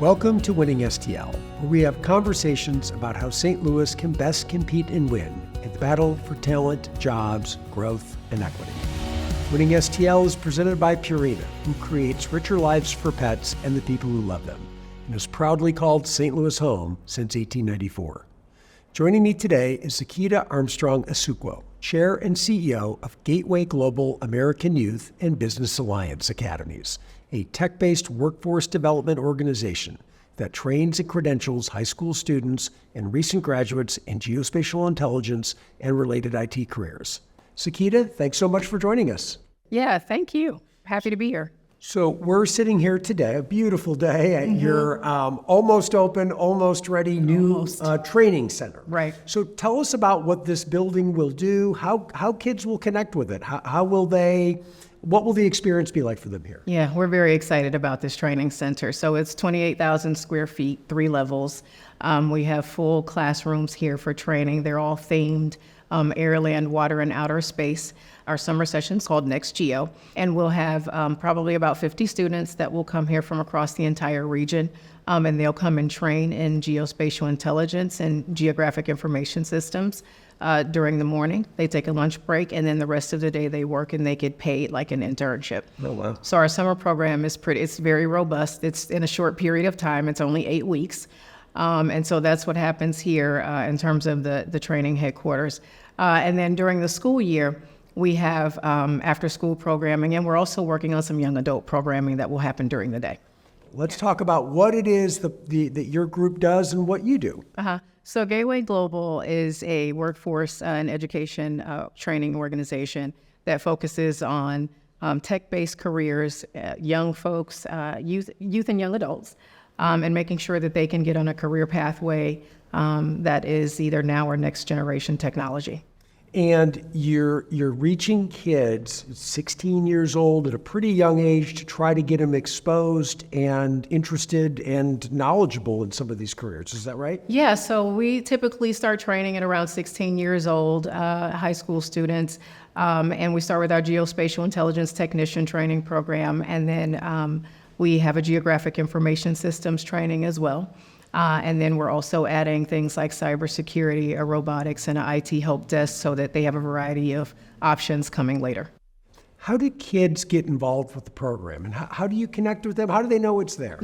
Welcome to Winning-stl, where we have conversations about how St. Louis can best compete and win in the battle for talent, jobs, growth, and equity. Winning-stl is presented by Purina, who creates richer lives for pets and the people who love them, and has proudly called St. Louis home since 1894. Joining me today is Zekita Armstrong-Asuquo, Chair and CEO of Gateway Global American Youth and Business Alliance Academies, a tech-based workforce development organization that trains and credentials high school students and recent graduates in geospatial intelligence and related IT careers. Zekita, thanks so much for joining us. Yeah, thank you. Happy to be here. So we're sitting here today, a beautiful day at your almost open, almost ready new training center. Right. So tell us about what this building will do, how kids will connect with it, what will the experience be like for them here? Yeah, we're very excited about this training center. So it's 28,000 square feet, 3 levels. We have full classrooms here for training. They're all themed, air, land, water, and outer space. Our summer session's called Next Geo, and we'll have probably about 50 students that will come here from across the entire region, and they'll come and train in geospatial intelligence and geographic information systems during the morning. They take a lunch break, and then the rest of the day they work and they get paid like an internship. Oh, wow. So our summer program is it's very robust. It's in a short period of time. It's only 8 weeks. And so that's what happens here in terms of the training headquarters. And then during the school year, we have after-school programming, and we're also working on some young adult programming that will happen during the day. Let's talk about what it is that your group does and what you do. So Gateway Global is a workforce and education training organization that focuses on tech-based careers, young folks, youth and young adults, and making sure that they can get on a career pathway that is either now or next generation technology. And you're reaching kids 16 years old at a pretty young age to try to get them exposed and interested and knowledgeable in some of these careers. Is that right? Yeah, so we typically start training at around 16 years old, high school students, and we start with our geospatial intelligence technician training program, and then we have a geographic information systems training as well. And then we're also adding things like cybersecurity, robotics, and an IT help desk so that they have a variety of options coming later. How do kids get involved with the program, and how do you connect with them? How do they know it's there?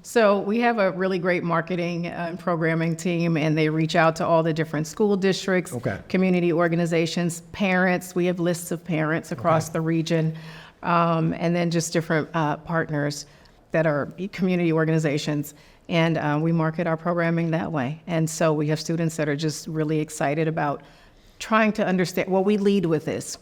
So we have a really great marketing and programming team, and they reach out to all the different school districts, community organizations, parents. We have lists of parents across the region, and then just different partners that are community organizations. And we market our programming that way. And so we have students that are just really excited about trying to understand. Well, we lead with this.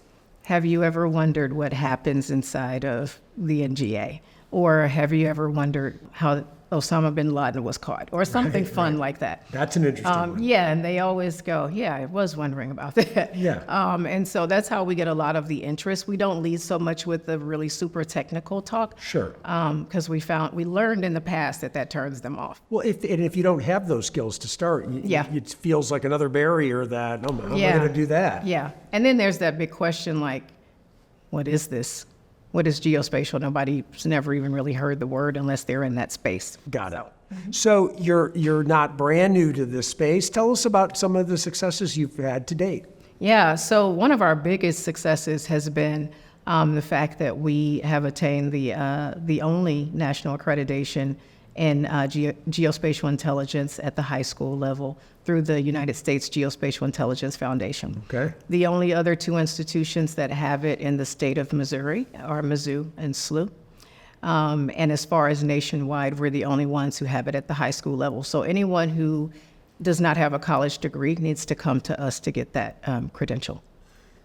Have you ever wondered what happens inside of the NGA? Or have you ever wondered how Osama bin Laden was caught? Or something fun like that. That's an interesting one. Yeah, and they always go, yeah, I was wondering about that. Yeah. And so that's how we get a lot of the interest. We don't lead so much with the really super technical talk. Sure. Because we learned in the past that turns them off. Well, if you don't have those skills to start, it feels like another barrier that, how am I going to do that? Yeah. And then there's that big question like, what is this? What is geospatial? Nobody's never even really heard the word unless they're in that space. Got it. So you're not brand new to this space. Tell us about some of the successes you've had to date. Yeah, so one of our biggest successes has been the fact that we have attained the only national accreditation in geospatial intelligence at the high school level through the United States Geospatial Intelligence Foundation. Okay. The only other 2 institutions that have it in the state of Missouri are Mizzou and SLU. And as far as nationwide, we're the only ones who have it at the high school level. So anyone who does not have a college degree needs to come to us to get that credential.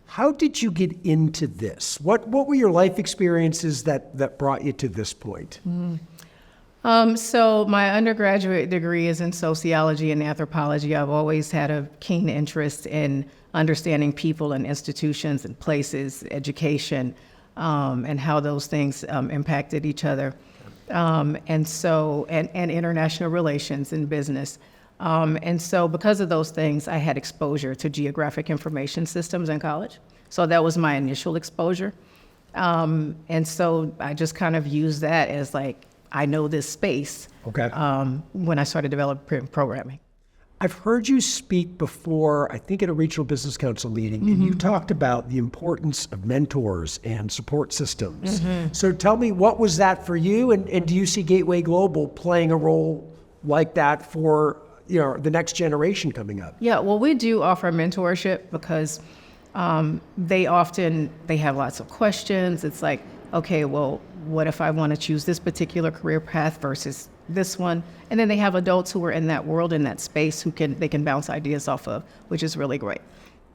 How did you get into this? What were your life experiences that brought you to this point? So my undergraduate degree is in sociology and anthropology. I've always had a keen interest in understanding people and institutions and places, education, and how those things impacted each other. And international relations and business. And so because of those things, I had exposure to geographic information systems in college. So that was my initial exposure. And so I just kind of used that as like, I know this space when I started developing programming. I've heard you speak before, I think at a regional business council meeting, and you talked about the importance of mentors and support systems. So tell me, what was that for you, and do you see Gateway Global playing a role like that for the next generation coming up? Yeah, well, we do offer mentorship because they have lots of questions. It's like, okay, well, what if I want to choose this particular career path versus this one? And then they have adults who are in that world, in that space, they can bounce ideas off of, which is really great.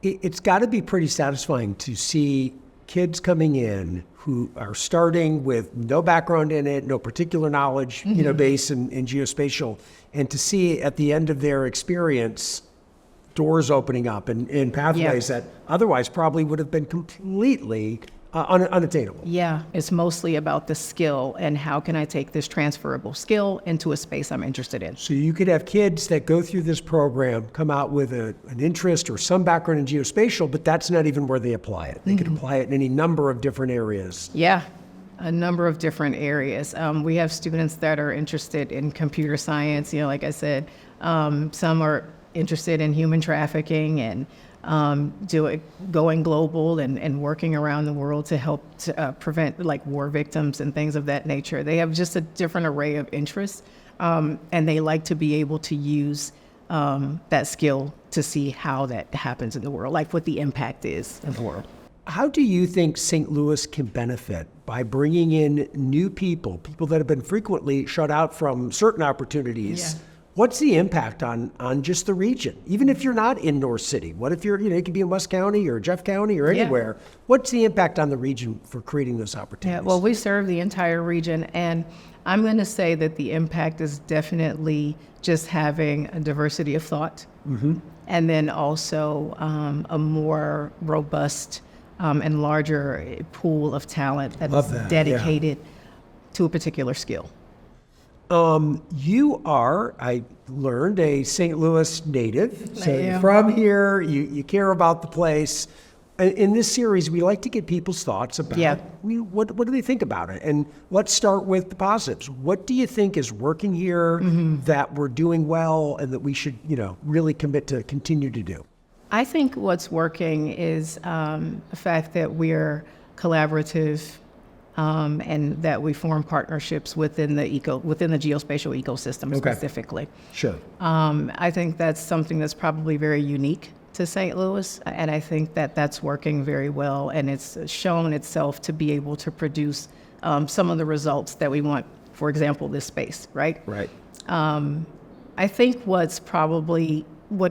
It's got to be pretty satisfying to see kids coming in who are starting with no background in it, no particular knowledge, base in geospatial, and to see at the end of their experience doors opening up and pathways that otherwise probably would have been completely unattainable. Yeah, it's mostly about the skill and how can I take this transferable skill into a space I'm interested in. So you could have kids that go through this program, come out with an interest or some background in geospatial, but that's not even where they apply it. They could apply it in any number of different areas. Yeah, a number of different areas. We have students that are interested in computer science, like I said. Some are interested in human trafficking and going global and working around the world to help to prevent like war victims and things of that nature. They have just a different array of interests, and they like to be able to use that skill to see how that happens in the world, like what the impact is in the world. How do you think St. Louis can benefit by bringing in new people that have been frequently shut out from certain opportunities? Yeah. What's the impact on just the region? Even if you're not in North City, what if you're, you could be in West County or Jeff County or anywhere. Yeah. What's the impact on the region for creating those opportunities? Yeah, well, we serve the entire region, and I'm going to say that the impact is definitely just having a diversity of thought, and then also a more robust and larger pool of talent that is dedicated to a particular skill. You are, I learned, a St. Louis native. So you're from here, you care about the place. In this series, we like to get people's thoughts about what do they think about it? And let's start with the positives. What do you think is working here that we're doing well and that we should, really commit to continue to do? I think what's working is the fact that we're collaborative, and that we form partnerships within the geospatial ecosystem specifically. Sure. I think that's something that's probably very unique to St. Louis, and I think that that's working very well, and it's shown itself to be able to produce some of the results that we want. For example, this space, right? Right. I think what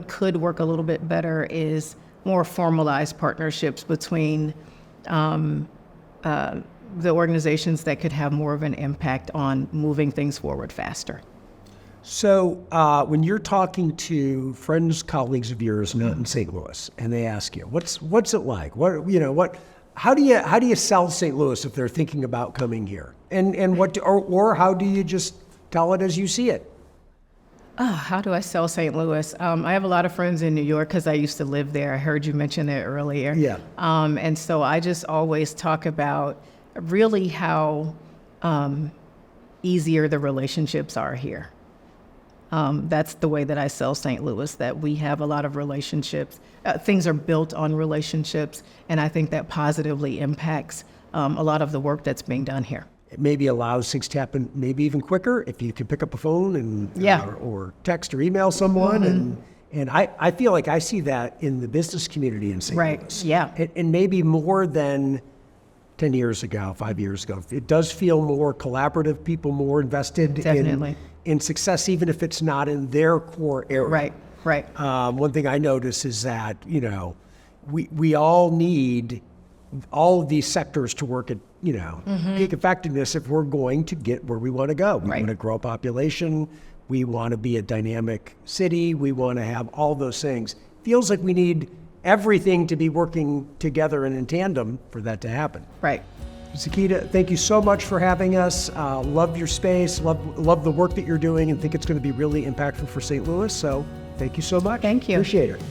could work a little bit better is more formalized partnerships between the organizations that could have more of an impact on moving things forward faster. So when you're talking to friends, colleagues of yours not in St. Louis, and they ask you, what's it like? How do you sell St. Louis if they're thinking about coming here? And or how do you just tell it as you see it? How do I sell St. Louis? I have a lot of friends in New York because I used to live there. I heard you mention that earlier. Yeah. And so I just always talk about really how easier the relationships are here. That's the way that I sell St. Louis, that we have a lot of relationships. Things are built on relationships, and I think that positively impacts a lot of the work that's being done here. It maybe allows things to happen maybe even quicker if you can pick up a phone and or text or email someone. And I feel like I see that in the business community in St. Louis. Yeah. And maybe more than 10 years ago, 5 years ago. It does feel more collaborative, people more invested in success, even if it's not in their core area. Right. One thing I notice is that, we all need all of these sectors to work at, peak effectiveness if we're going to get where we want to go. We want to grow a population. We want to be a dynamic city. We want to have all those things. Feels like we need everything to be working together and in tandem for that to happen. Right. Zekita, thank you so much for having us. Love your space, love the work that you're doing, and think it's going to be really impactful for St. Louis. So thank you so much. Thank you. Appreciate it.